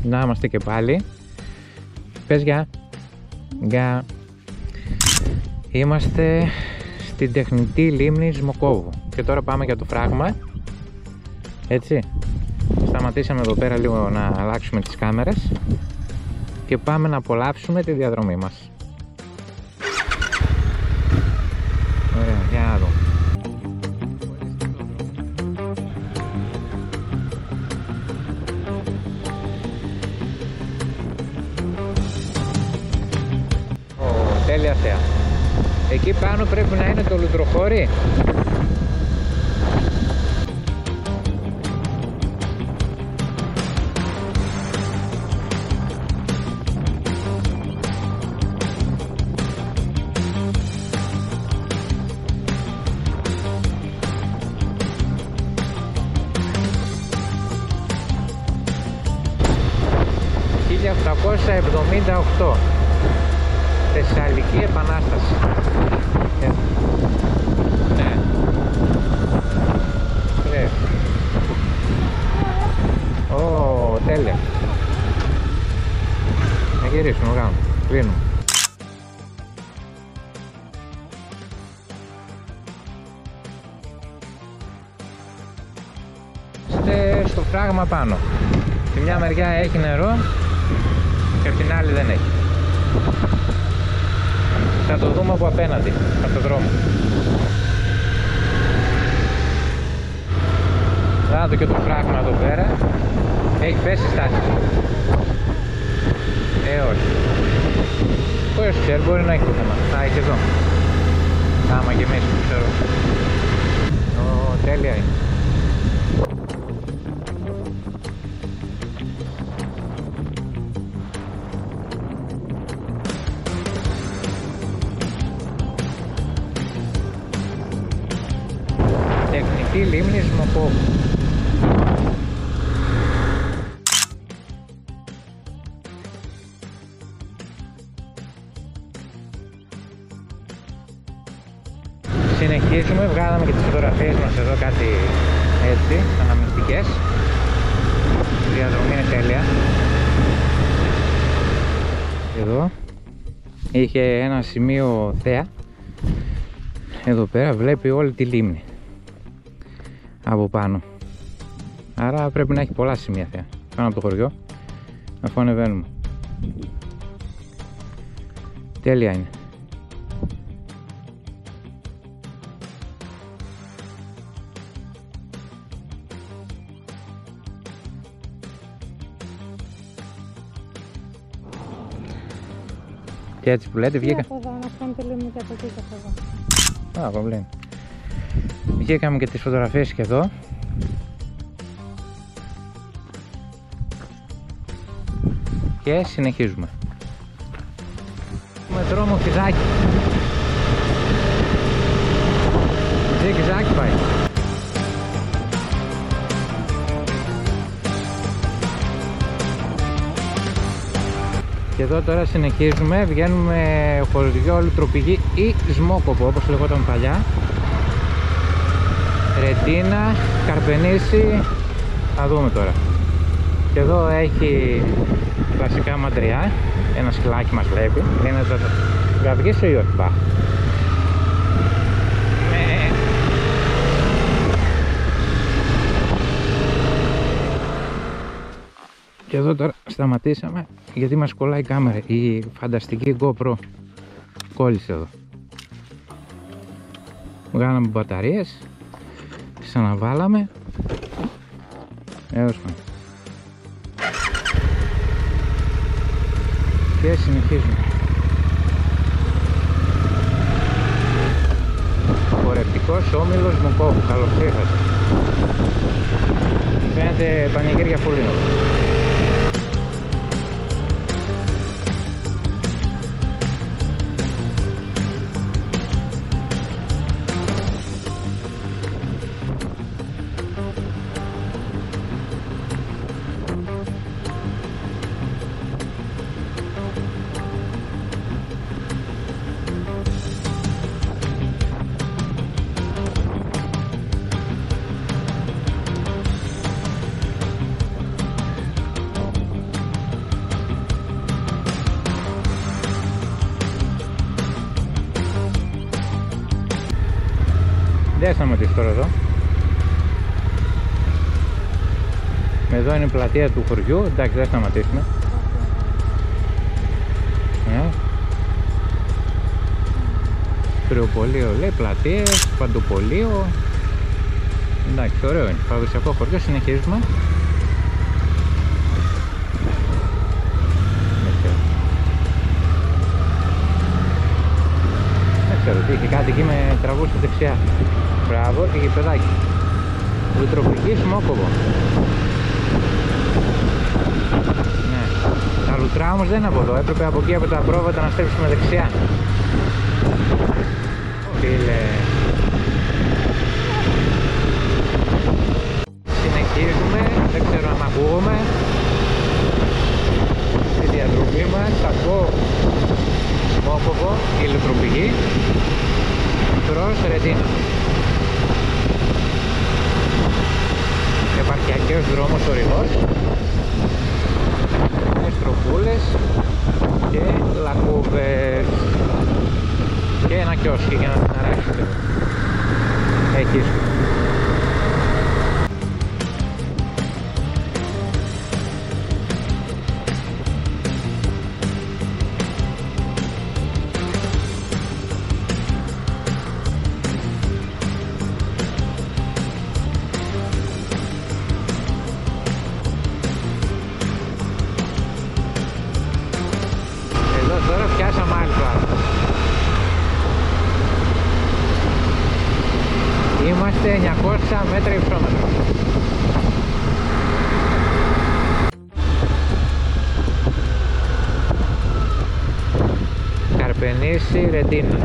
Να είμαστε και πάλι. Πες γεια. Γεια. Είμαστε στην τεχνητή λίμνη Σμοκόβου. Και τώρα πάμε για το φράγμα. Έτσι. Σταματήσαμε εδώ πέρα λίγο να αλλάξουμε τις κάμερες. Και πάμε να απολαύσουμε τη διαδρομή μας. Ωραία, για να δω. Τέλεια θέα. Εκεί πάνω πρέπει να είναι το λουτροχώρι. ...1878 Θεσσαλική Επανάσταση. Ναι. Ναι. Ω, τέλεια. Να γυρίσουμε, κάνουμε. Κλείνουμε. Είστε στο φράγμα πάνω. Τη μια μεριά έχει νερό και από την άλλη δεν έχει. Θα το δούμε από απέναντι, από το δρόμο. Θα δω και το φράγμα εδώ πέρα. Έχει πέσει στάση. Όχι. Πώς ξέρει, μπορεί να έχει το θέμα. Α, έχει εδώ. Άμα και εμείς, ξέρω. Τέλεια είναι. Τεχνητή λίμνη Σμοκόβου. Συνεχίζουμε, βγάλαμε και τις φωτογραφίες μας εδώ, κάτι έτσι, αναμνηστικές. Η διαδρομή είναι τέλεια. Εδώ είχε ένα σημείο θέα. Εδώ πέρα βλέπει όλη τη λίμνη από πάνω. Άρα πρέπει να έχει πολλά σημεία θέα πάνω από το χωριό, αφού ανεβαίνουμε. Τέλεια είναι. Και έτσι που λέτε βγήκα. Από εδώ, να κάνετε λίμνη και από εκεί και από εδώ. Α, κομπλέν. Βγήκαμε και τις φωτογραφίες και εδώ. Και συνεχίζουμε. Με δρόμο φιδάκι. Ζίκι-ζάκι πάει. Και εδώ τώρα συνεχίζουμε, βγαίνουμε χωριό Λουτροπηγή ή Σμόκοβο όπως λεγόταν παλιά. Ρετίνα, Καρπενήσι, θα δούμε τώρα. Και εδώ έχει κλασικά μαντριά, ένα σκυλάκι μας βλέπει. Είναι θα βγήσω ή όχι, μπα. Και εδώ τώρα σταματήσαμε γιατί μας κολλάει η κάμερα, η φανταστική GoPro κόλλησε εδώ. Βγάλαμε μπαταρίες, ξαναβάλαμε. Έως πάνω. Και συνεχίζουμε. Χορευτικός όμιλος Σμοκόβου, καλώς ήρθατε. Φαίνεται πανηγύρια φούλινο. Δεν σταματήσει τώρα εδώ. Εδώ είναι η πλατεία του χωριού. Εντάξει, δεν σταματήσουμε. Κρυοπολείο λέει, πλατείες, παντοπολείο. Εντάξει, ωραίο είναι. Παραδοσιακό χωριό, συνεχίζουμε. Δεν ξέρω τι είχε, κάτι εκεί με τραβούσε δεξιά. Μπράβο, και γηπεδάκι. Λουτροπική Σμόκοβο. Ναι. Τα λουτρά όμως δεν είναι από εδώ, έπρεπε από εκεί από τα πρόβατα να στρέψουμε δεξιά. Φίλε. Συνεχίζουμε, δεν ξέρω αν ακούγομαι. Στη διαδρομή μας από Σμόκοβο, ηλεκτροπηγή, προς Ρεντίνα. Επαρχιακός δρόμος ορεινός, με στροφούλες και λακκούβες και ένα κιόσκι για να την αράξετε. Έχεις. Πιάσαμε άλλη πλάτη. Είμαστε 900 μέτρα υψόμετρο. Καρπενήσι, Ρεντίνα.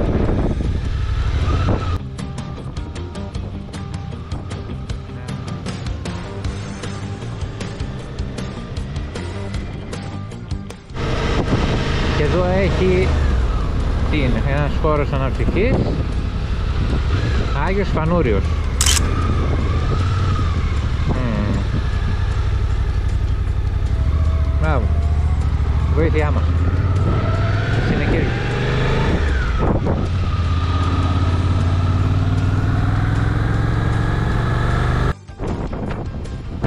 Και εδώ έχει τι είναι, ένας χώρος αναψυχής, Άγιος Φανούριος. Μπράβο, βοήθειά μας. Συνεχίζουμε.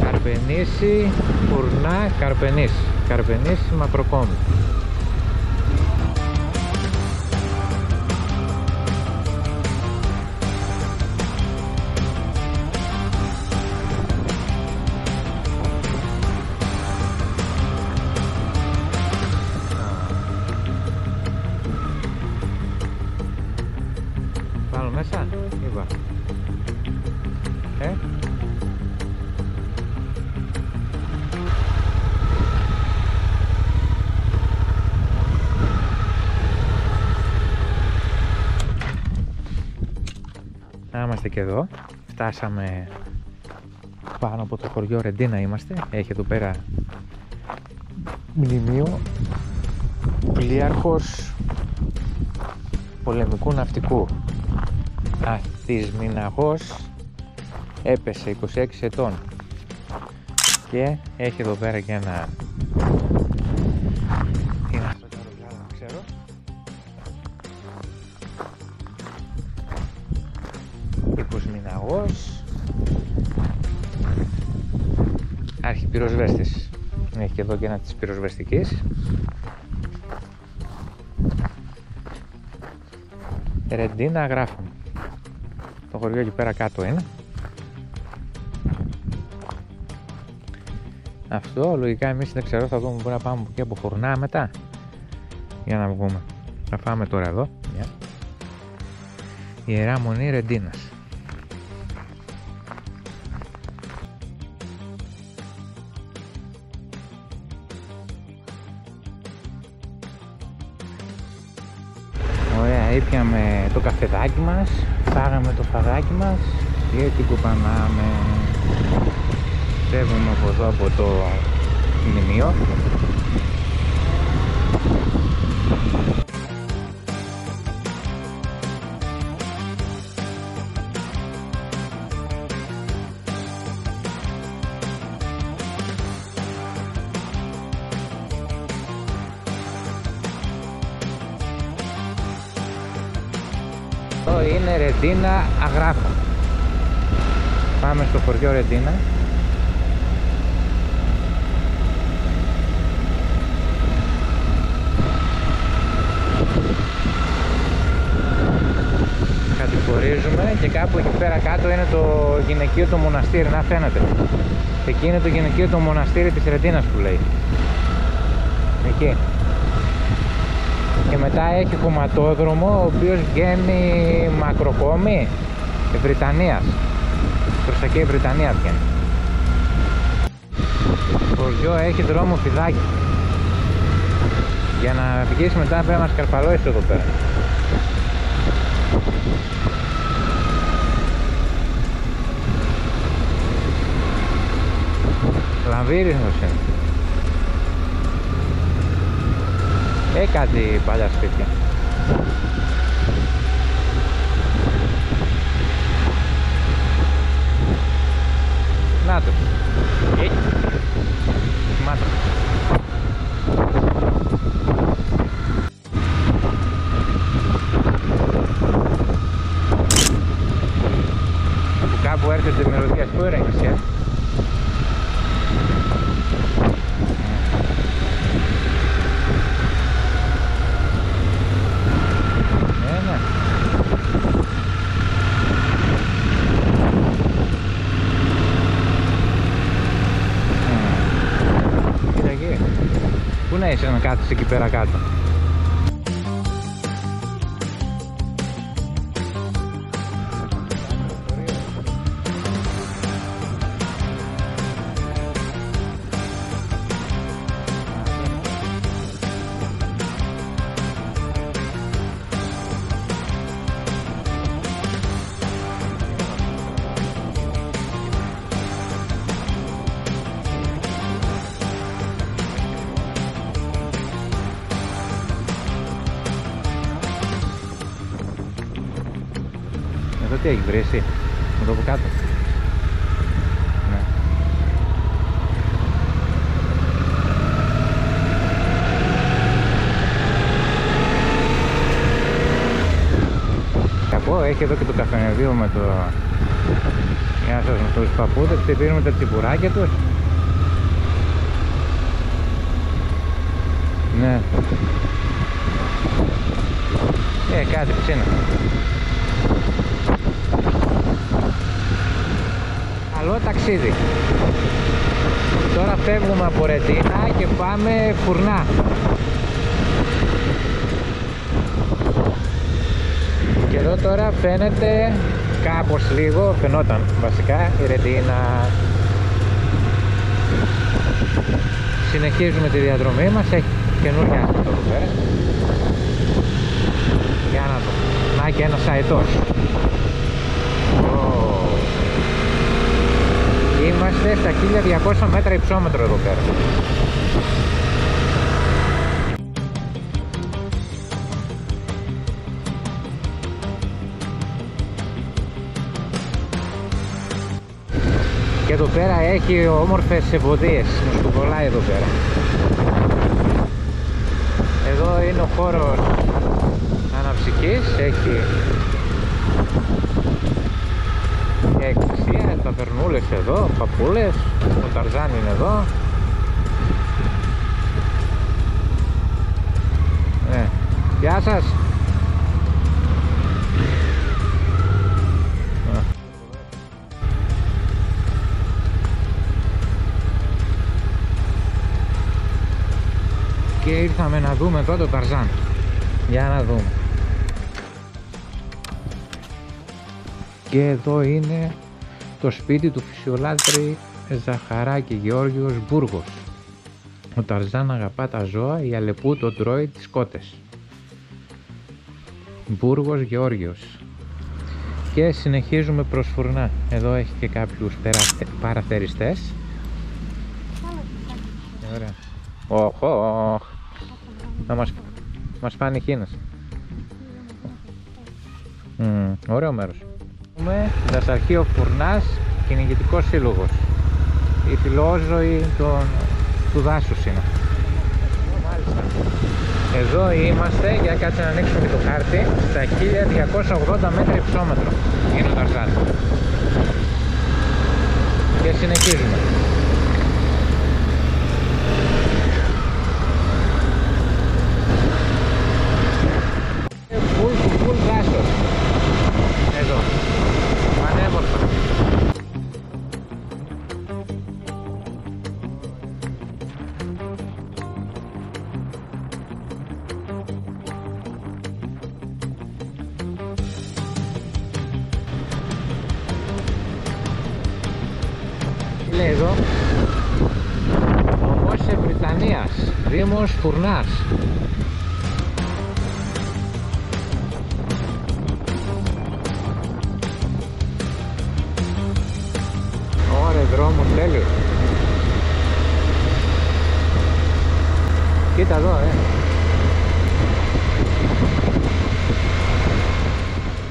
Καρπενήσι, Φουρνά, Καρπενήσι. Καρπενήσι, Μακροκόμου. Πάνω μέσα, είπα. Να είμαστε και εδώ. Φτάσαμε πάνω από το χωριό Ρεντίνα είμαστε. Έχει εδώ πέρα μνημείο πλοίαρχος πολεμικού ναυτικού. Αθισμηναγός έπεσε 26 ετών και έχει εδώ πέρα και ένα ξέρω. Υποσμηναγός αρχιπυροσβέστης. Έχει και εδώ και ένα της πυροσβεστικής. Ρεντίνα γράφουμε. Το χωριό εκεί πέρα κάτω είναι. Αυτό λογικά εμείς δεν ξέρω, θα δούμε, μπορεί να πάμε από εκεί από Φουρνά μετά. Για να βγούμε. Θα φάμε τώρα εδώ. Ιερά Μονή Ρεντίνας. Ωραία, ήπιαμε το καφεδάκι μας, φάγαμε το φαγάκι μας και τι κουπανάμε. Φεύγουμε από εδώ από το μνημείο. Εδώ είναι Ρεντίνα Αγράφα. Πάμε στο χωριό Ρετίνα. Κατηφορίζουμε και κάπου εκεί πέρα κάτω είναι το γυναικείο το μοναστήρι, να φαίνεται. Εκεί είναι το γυναικείο το μοναστήρι της Ρετίνας που λέει. Εκεί. Και μετά έχει χωματόδρομο ο οποίος βγαίνει μακροκόμη Βρυτανίας. Προς τα εκεί Βρυτανία βγαίνει. Το χωριό έχει δρόμο φιδάκι. Για να βγεις μετά πρέπει να σκαρφαλώσεις εδώ πέρα. Λαμβύρινος είναι. Κάτι παλιά σπίτια. Να το. Μάτα. Από κάπου έρχεται η μυρωδία. Πού είναι η νησιά? Πού να είσαι να κάθεσαι εκεί πέρα κάτω? Εδώ τι έχει βρει εσύ? Εδώ από κάτω. Ναι. Κακό, έχει εδώ και το καφενεδίο με το... Γεια σας, με τους παππούδες και πίνουμε τα τσιμπουράκια τους. Ναι. Κάτι ψήνω. Καλό ταξίδι. Τώρα φεύγουμε από Ρετίνα και πάμε Φουρνά. Και εδώ τώρα φαίνεται κάπως λίγο, φαινόταν βασικά η Ρετίνα. Συνεχίζουμε τη διαδρομή μας, έχει καινούργια άσπρο εδώ πέρα. Για να δω. Να και ένας αετός. Είμαστε στα 1200 μέτρα υψόμετρο εδώ πέρα. Και εδώ πέρα έχει όμορφες ευωδίες, μουσκοβολάει εδώ πέρα. Εδώ είναι ο χώρος αναψυχής, έχει εκκλησία, ταβερνούλες εδώ, παππούλες, ο Ταρζάν είναι εδώ. Γεια σας! Και ήρθαμε να δούμε εδώ το Ταρζάν. Για να δούμε. Και εδώ είναι το σπίτι του φυσιολάτρη Ζαχαράκη Γεώργιος Μπούργος. Ο Ταρζάν αγαπά τα ζώα, η Αλεπού το τρώει τις κότες. Μπούργος Γεώργιος. Και συνεχίζουμε προς Φουρνά. Εδώ έχει και κάποιους παραθεριστές. Ωραία. Οχ. Να μας φάνε χίνες. Ωραίο μέρος. Δασαρχείο Φουρνάς, κυνηγητικός σύλλογος. Η φιλόζωη του δάσους είναι. Εδώ είμαστε, για κάτσε να ανοίξουμε και το χάρτη, στα 1280 μέτρα υψόμετρο είναι ο Ταρζάν. Και συνεχίζουμε. Full κάστος. Εδώ. Πανέμορφα. Τι λέει εδώ? Νομός της Βρυτανίας, Δήμος Φουρνάς. Ωραία, δρόμος τέλειος. Κοίτα εδώ,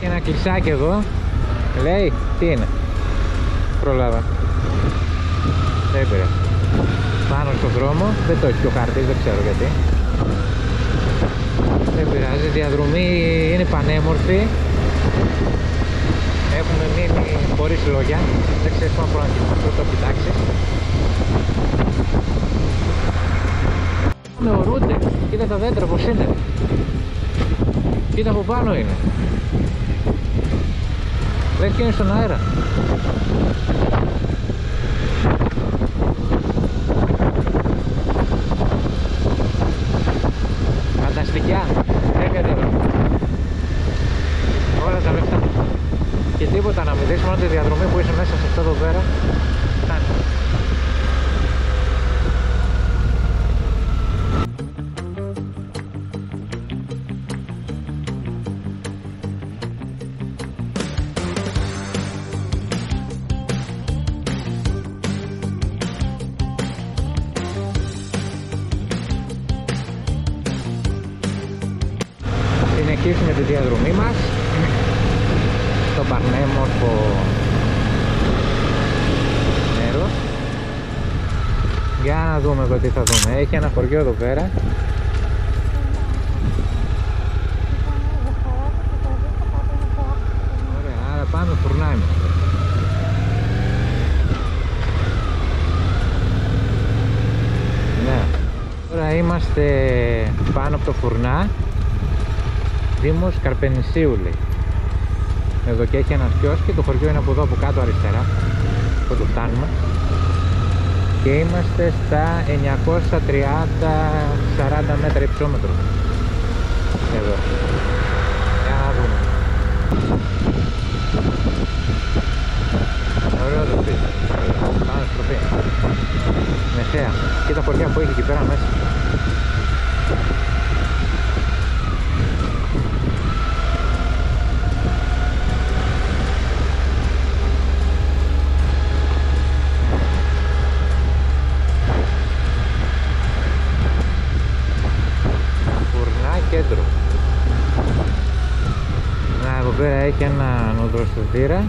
Και ένα κλεισάκι εδώ. Λέει, τι είναι? Πρόλαβα. Δεν πειράζει. Πάνω στον δρόμο, δεν το έχει ο χάρτης, δεν ξέρω γιατί. Δεν πειράζει, η διαδρομή είναι πανέμορφη. Έχουμε μείνει χωρίς λόγια. Δεν ξέρεις πάνω να κοιτάξω, το κοιτάξεις. Με ορούνται. Κοίτα τα δέντρα πως είναι. Κοίτα από πάνω είναι. Λες και είναι στον αέρα. Φανταστικά. Έρχεται εδώ. Όλα τα λεφτά. Και τίποτα να μην δεις, μόνο τη διαδρομή που είσαι μέσα σε αυτό εδώ πέρα. Φτάνει. Συνεχίσουμε τη διαδρομή μας στο πανέμορφο μέρος. Για να δούμε εδώ τι θα δούμε. Έχει ένα χωριό εδώ πέρα. Ωραία, άρα πάμε Φουρνά είμαστε. Ναι. Τώρα είμαστε πάνω από το Φουρνά. Δήμος Καρπενησίου λέει. Εδώ και έχει ένας κιόσκι, το χωριό είναι από εδώ από κάτω αριστερά. Που το φτάνουμε. Και είμαστε στα 930-40 μέτρα υψόμετρο. Εδώ. Για να δούμε. Ωραίο το σπίτι. Πάμε στροφή. Μεσαία. Και τα χωριά που έχει εκεί πέρα μέσα. Κέντρο. Να, εδώ πέρα έχει ένα οδοστρωτήρα.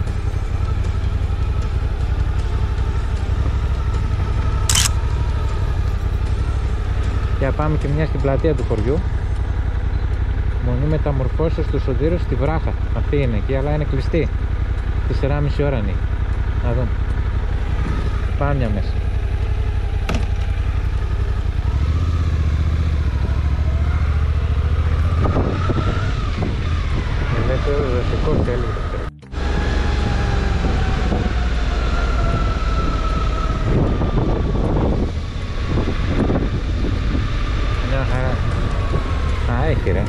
Και πάμε και μια στην πλατεία του χωριού. Μονή μεταμορφώσεως του Σωτήρου στη Βράχα. Αυτή είναι εκεί, αλλά είναι κλειστή. 4,5 ώρα ανοίγει. Να δούμε. Πάμε μια μέσα. Δασικός τέλειος. Μια χαρά. Α, έχει ρε.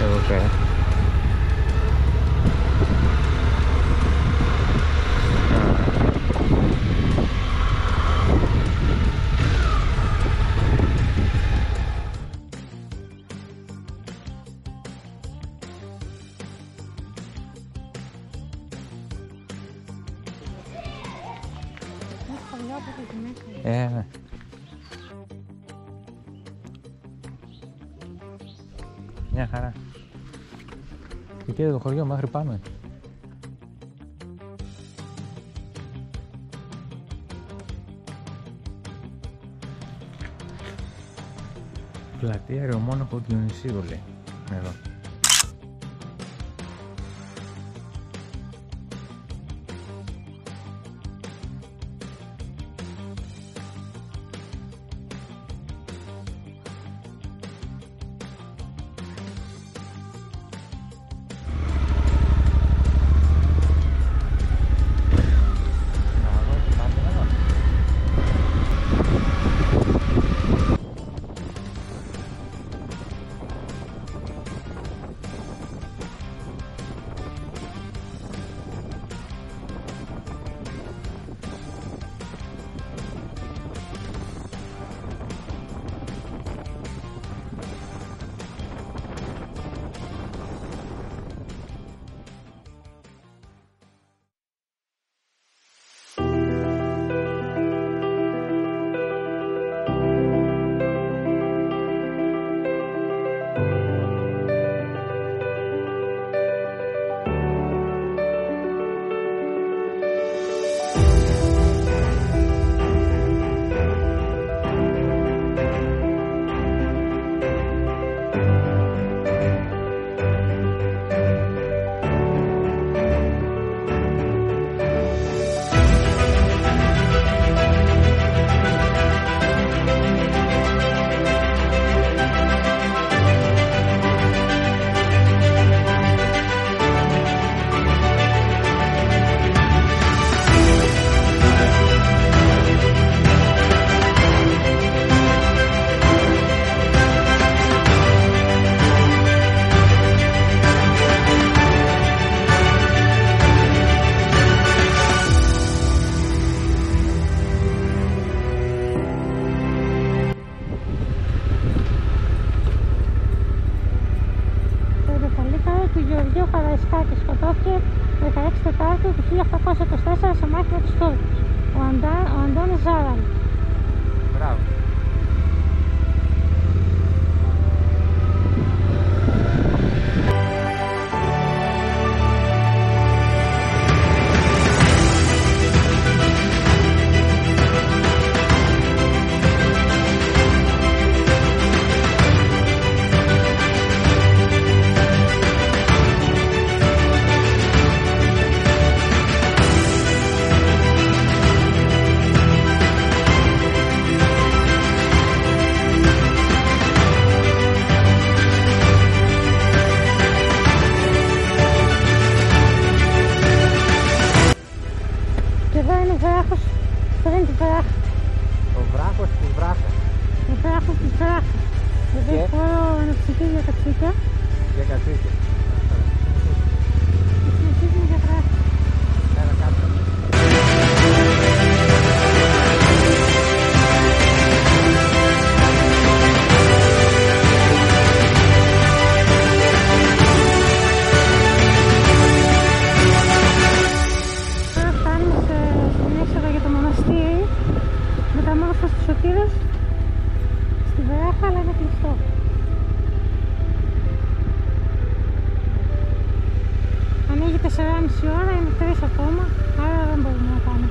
Εδώ πέρα. Ναι. Μια χαρά. Και κοίτα το χωριό μέχρι πάνω. Πλατεία Αερομόναχο Διονυσίου λέει. Εδώ. Αγίου Καραϊσκάκη σκοτώθηκε 16 Τετάρτου του 1824 σε μάχη με τους Τούρκους. Ο Αντώνης Ζάραλ. Μπράβο. Και εδώ είναι ο βράχος πριν τη βράχα. Ο βράχος της βράχας. Ο βράχος της βράχας. Εδώ Και? έχει χώρο αναψυχής για κατσίκια. Για κατσίκια. Και συνεχίζουμε για βράχα. Έλα κάτω. Τώρα φτάνουμε στην έξοδο για το μοναστήρι. Μεταμόρφωση του Σωτήρας. Στη βράχα, αλλά είναι κλειστό. Ανοίγει 4,5 ώρα, είναι 3 ακόμα, άρα δεν μπορούμε να πάμε.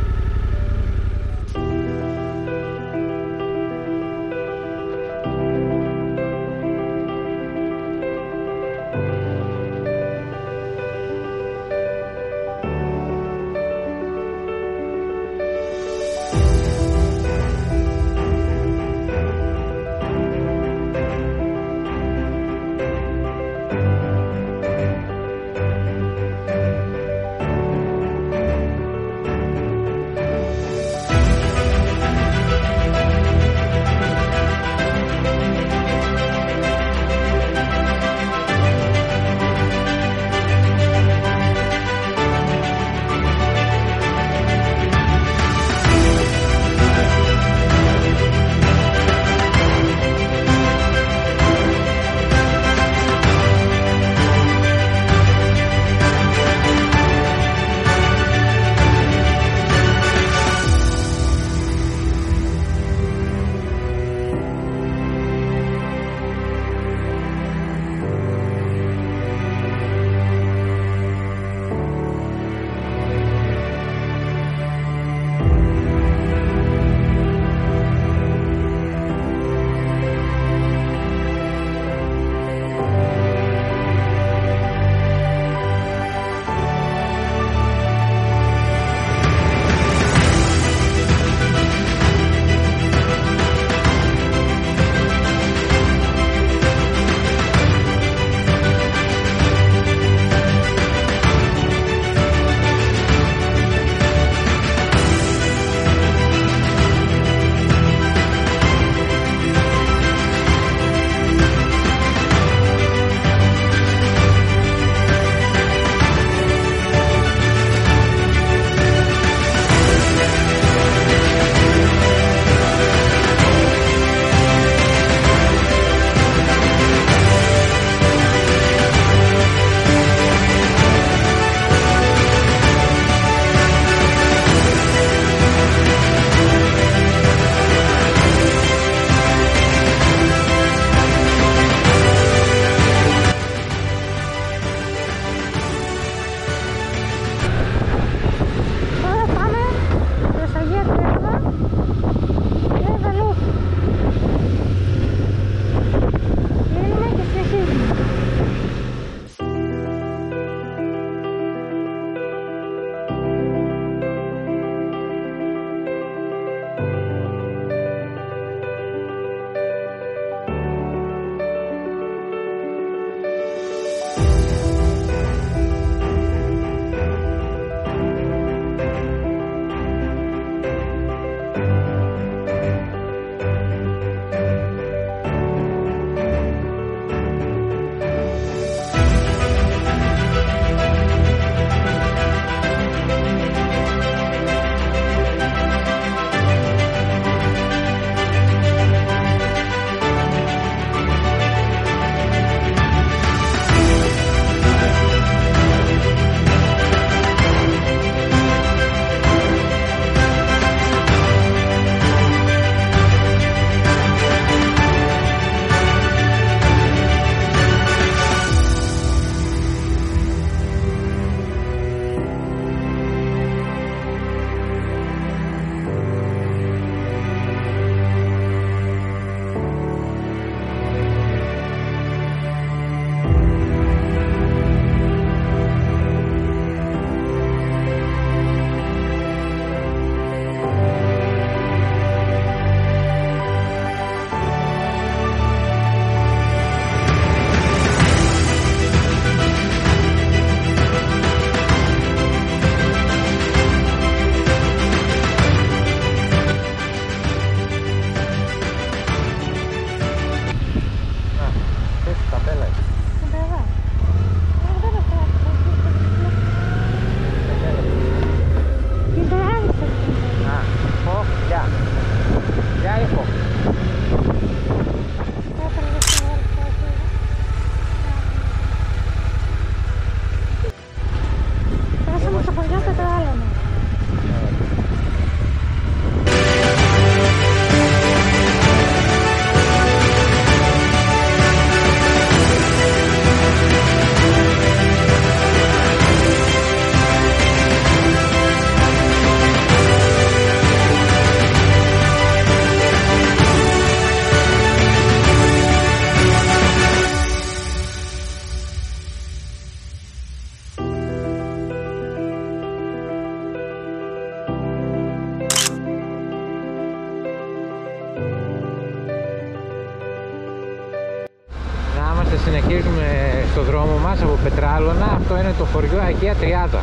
συνεχίζουμε στο δρόμο μας από Πετράλωνα. Αυτό είναι το χωριό Αγία Τριάδα.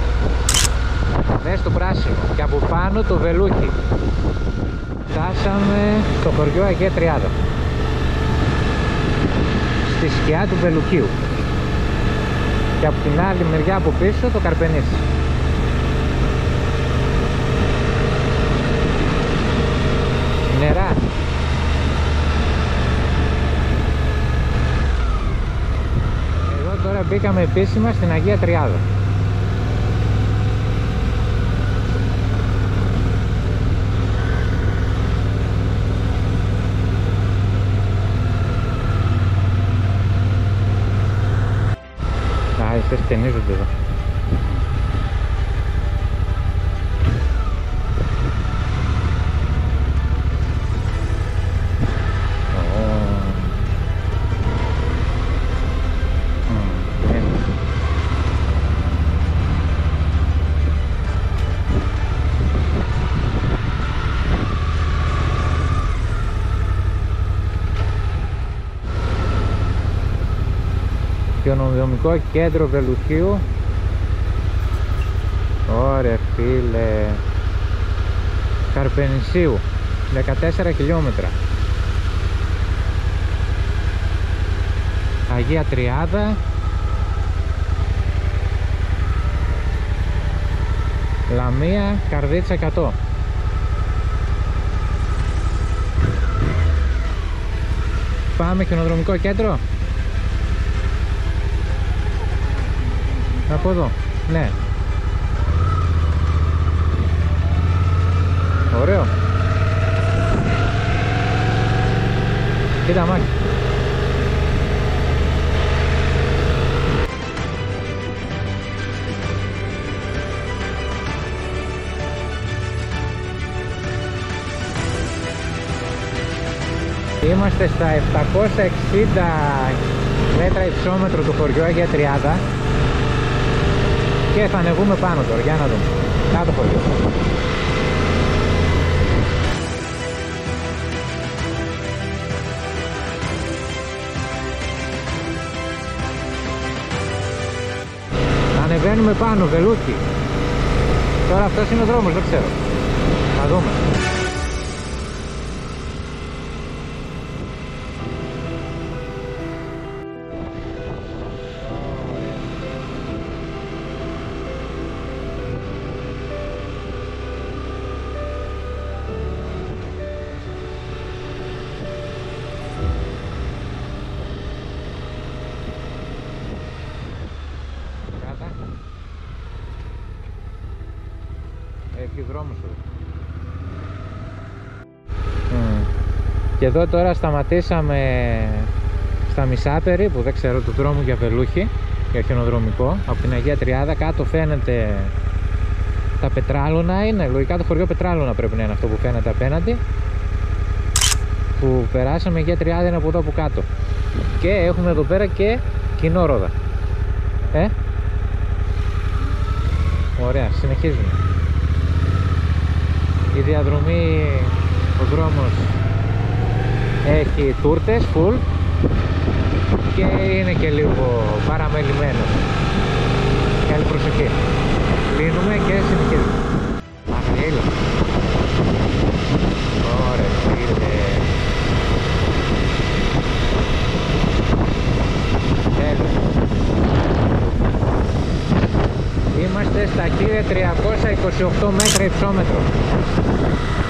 Μέσα στο πράσινο. Και από πάνω το Βελούκι. Φτάσαμε στο χωριό Αγία Τριάδα. Στη σκιά του Βελουκίου. Και από την άλλη μεριά από πίσω το Καρπενήσι. Νερά. Εδώ τώρα μπήκαμε επίσημα στην Αγία Τριάδα. Οι στενίζονται εδώ. Χιονοδρομικό κέντρο Βελουχίου. Ωραία φίλε. Καρπενησίου. 14 χιλιόμετρα. Αγία Τριάδα. Λαμία, Καρδίτσα 100. Πάμε χιονοδρομικό κέντρο. Από εδώ, ναι. Ωραίο. Κοίτα μάκι. Είμαστε στα 760 μέτρα υψόμετρο του χωριού Αγία Τριάδα. Και θα ανεβούμε πάνω τώρα, για να δούμε. Κάτω χωριό. Ανεβαίνουμε πάνω, Βελούκι. Τώρα αυτός είναι ο δρόμος, δεν ξέρω. Θα δούμε. Έχει δρόμος εδώ. Και εδώ τώρα σταματήσαμε στα μισά περίπου, δεν ξέρω, του δρόμου για Βελούχη, για χιονοδρομικό, από την Αγία Τριάδα. Κάτω φαίνεται τα Πετράλωνα, είναι λογικά το χωριό Πετράλωνα πρέπει να είναι αυτό που φαίνεται απέναντι. Που περάσαμε, η Αγία Τριάδα είναι από εδώ από κάτω. Και έχουμε εδώ πέρα και Κοινόροδα. Ωραία, συνεχίζουμε. Η διαδρομή, ο δρόμος έχει τούρτες, full, και είναι και λίγο παραμελημένος. Καλή προσοχή. Κλείνουμε και συνεχίζουμε. Μαγνήλο. Ωραία, φίλε. Τέλος. Είμαστε στα 1328 μέτρα υψόμετρο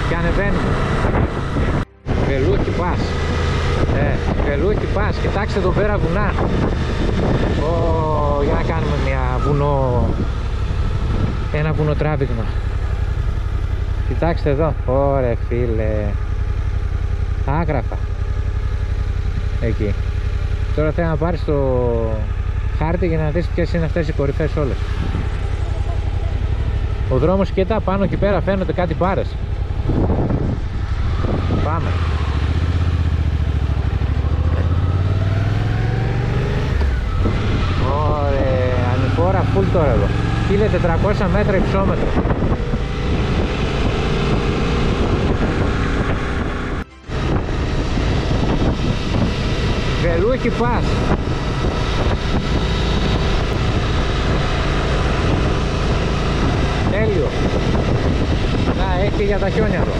και ανεβαίνουμε. Βελούκι Πας. Βελούκι Πας. Κοιτάξτε εδώ πέρα βουνά. Για να κάνουμε ένα βουνοτράβηγμα. Κοιτάξτε εδώ. Ωραία φίλε. Άγραφα. Εκεί. Τώρα θέλω να πάρεις το χάρτη για να δεις ποιες είναι αυτές οι κορυφές όλες. Ο δρόμος, κοίτα πάνω εκεί πέρα φαίνονται κάτι πάρες. Πάμε. Ωραία, ανηφόρα full τώρα εδώ. 1400 μέτρα υψόμετρο. Βελούκι Πας. και για τα χιόνια εδώ.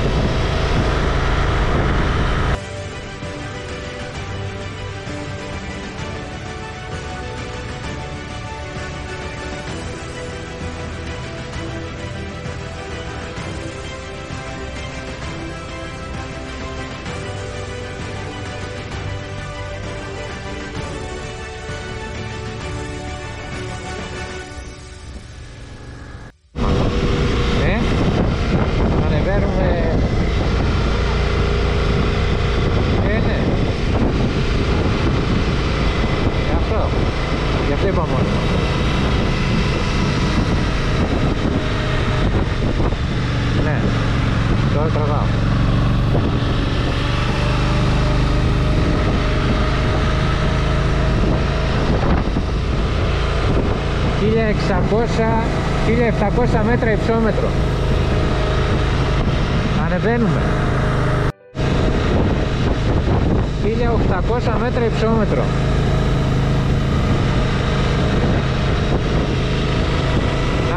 Ναι, τώρα τραβάω. ...1.700 μέτρα υψόμετρο. Ανεβαίνουμε. 1.800 μέτρα υψόμετρο.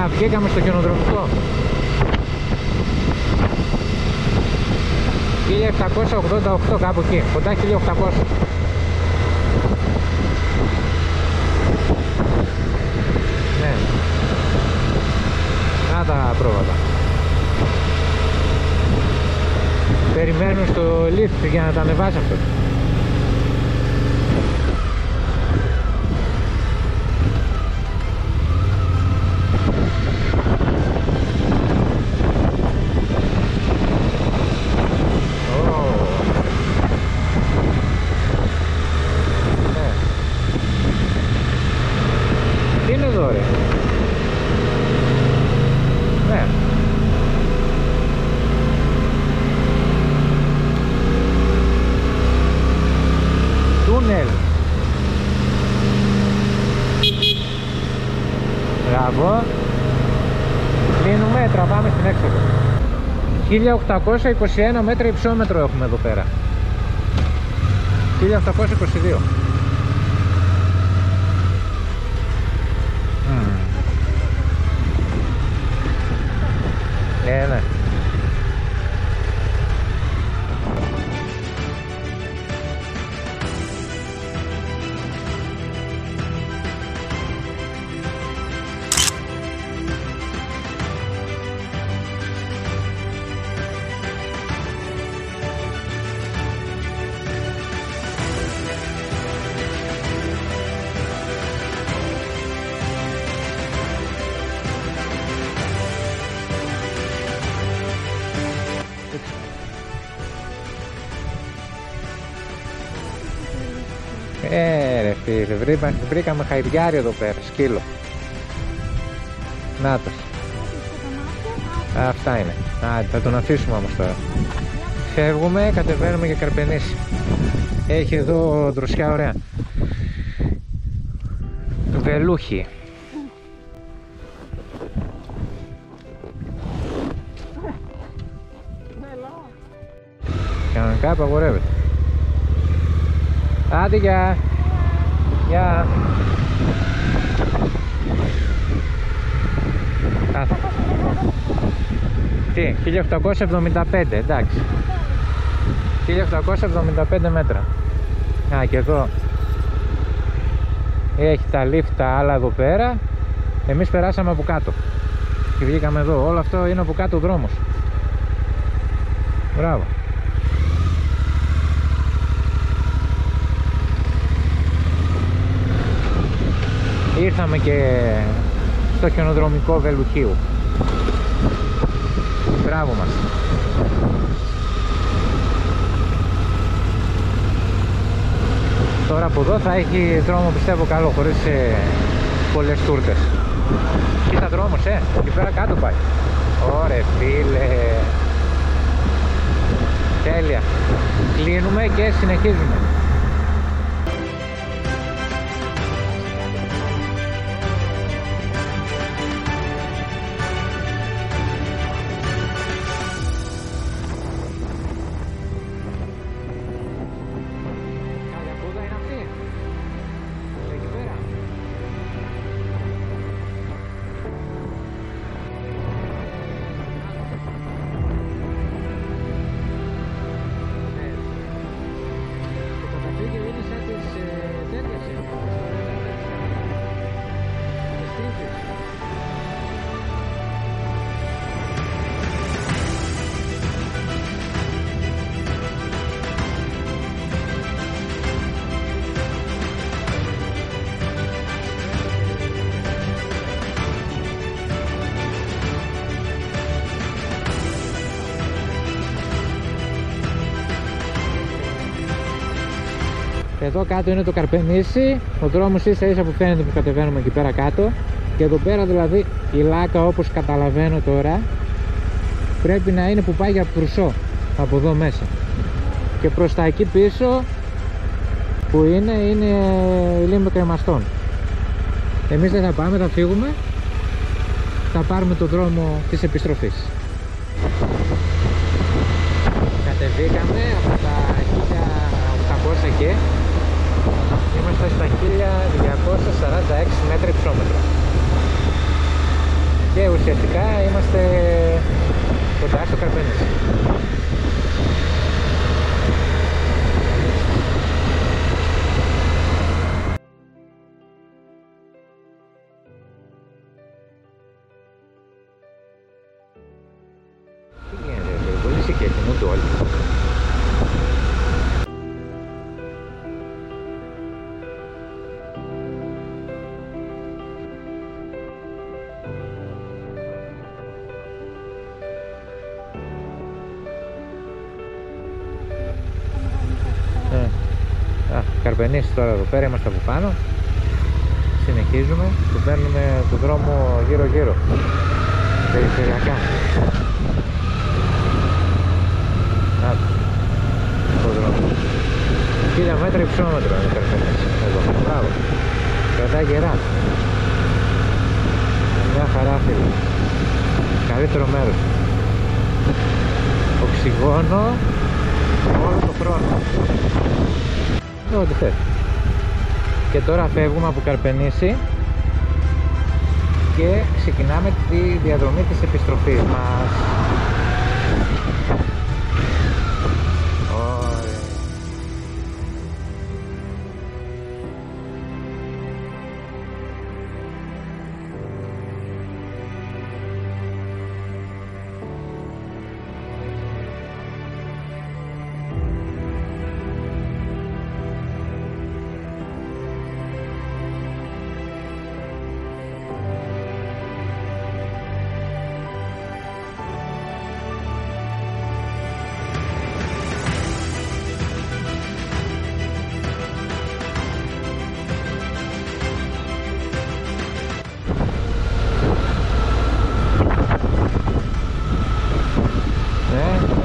Α, βγήκαμε στο χιονοδρομικό. 1.788 κάπου εκεί, κοντά 1.800. Ναι. Να τα πρόβατα. Περιμένουν στο lift για να τα ανεβάσει αυτό. Μπράβο. Κλείνουμε, τραβάμε στην έξοδο. 1.821 μέτρα υψόμετρο έχουμε εδώ πέρα. 1.822. Ναι. Ρε φίλε, βρήκαμε χαϊδιάρι εδώ πέρα, σκύλο. Νάτος. Αυτά είναι. Θα τον αφήσουμε όμως τώρα. Φεύγουμε, κατεβαίνουμε για Καρπενήσι. Έχει εδώ δροσιά ωραία. Βελούχι. Κανονικά απαγορεύεται. Άντε, γεια. Γεια. Τι, 1875, εντάξει. 1875 μέτρα. Α, και εδώ έχει τα lift τα άλλα εδώ πέρα. Εμείς περάσαμε από κάτω και βγήκαμε εδώ. Όλο αυτό είναι από κάτω ο δρόμος. Μπράβο. Ήρθαμε και στο χιονοδρομικό Βελουχίου. Μπράβο μας. Τώρα από εδώ θα έχει δρόμο, πιστεύω, καλό, χωρίς πολλές τούρτες. Κοίτα δρόμος, εκεί πέρα κάτω πάει. Ωρε φίλε. Τέλεια. Κλείνουμε και συνεχίζουμε. Εδώ κάτω είναι το Καρπενήσι, ο δρόμος ίσα ίσα που φαίνεται που κατεβαίνουμε εκεί πέρα κάτω. Και εδώ πέρα δηλαδή η λάκα, όπως καταλαβαίνω τώρα, πρέπει να είναι που πάει για Προυσό, από εδώ μέσα. Και προς τα εκεί πίσω που είναι η λίμνη Κρεμαστών. Εμείς δεν θα πάμε, θα φύγουμε, θα πάρουμε το δρόμο της επιστροφής. Κατεβήκαμε από τα 1800 και είμαστε στα 1246 μέτρα υψόμετρο και ουσιαστικά είμαστε κοντά στο Καρπενήσι. Τι γίνεται, πολύ συγκεκριμούνται όλοι. Καρπενήσι τώρα εδώ πέρα, είμαστε από πάνω. Συνεχίζουμε και παίρνουμε το δρόμο γύρω γύρω, περιφερειακά. Το δρόμο 1000 μέτρα υψόμετρο είναι το Καρπενήσι. Εδώ, μπράβο, κρατάει γερά. Μια χαρά, φίλε. Καλύτερο μέρος. Οξυγόνο όλο το χρόνο. Ό,τι θες. Και τώρα φεύγουμε από Καρπενήσι και ξεκινάμε τη διαδρομή της επιστροφής μας.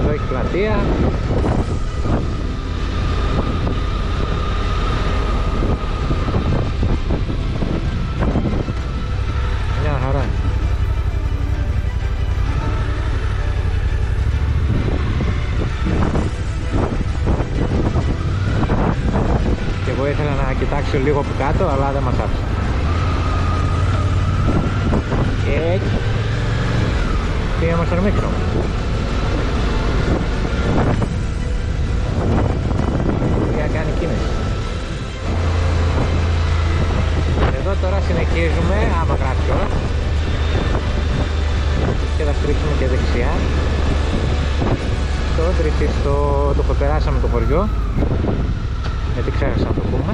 Εδώ έχει πλατεία. Μια χαρά. Και εγώ ήθελα να κοιτάξω λίγο από κάτω, αλλά δεν μας άφησε. Και έτσι πήγαμε στον Μύκονο. Κάνει κίνηση. Εδώ τώρα συνεχίζουμε, άμα γράφει κιόλας, και θα στρίψουμε και δεξιά. Το Τριφιστό το περάσαμε το χωριό, γιατί ξέχασα να το πούμε.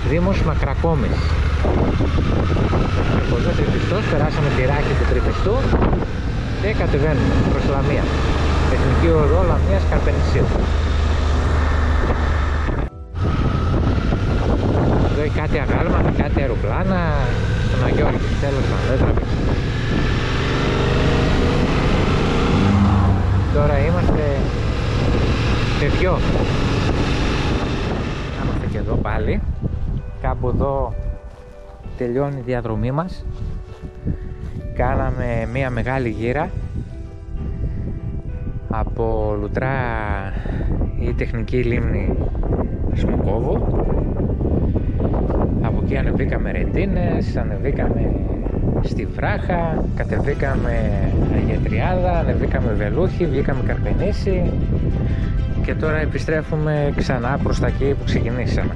Δήμος Μακρακόμης. Από εδώ Τριφιστός, περάσαμε τη ράχη του Τριφιστού και κατεβαίνουμε προς Λαμία. Εθνική οδό Λαμίας Καρπενησίου. Εδώ έχει κάτι αγάλματα, κάτι αεροπλάνα στον Αγιώργη, τέλος πάντων, δεν τραβήξει. Τώρα είμαστε σε δυο. Είμαστε και εδώ πάλι. Κάπου εδώ τελειώνει η διαδρομή μας. Κάναμε μια μεγάλη γύρα από Λουτρά η τεχνική λίμνη Σμοκόβο. Από εκεί ανεβήκαμε Ρετίνες, ανεβήκαμε στη Βράχα, κατεβήκαμε Αγία Τριάδα, ανεβήκαμε Βελούχη, βγήκαμε Καρπενήσι και τώρα επιστρέφουμε ξανά προς τα εκεί που ξεκινήσαμε.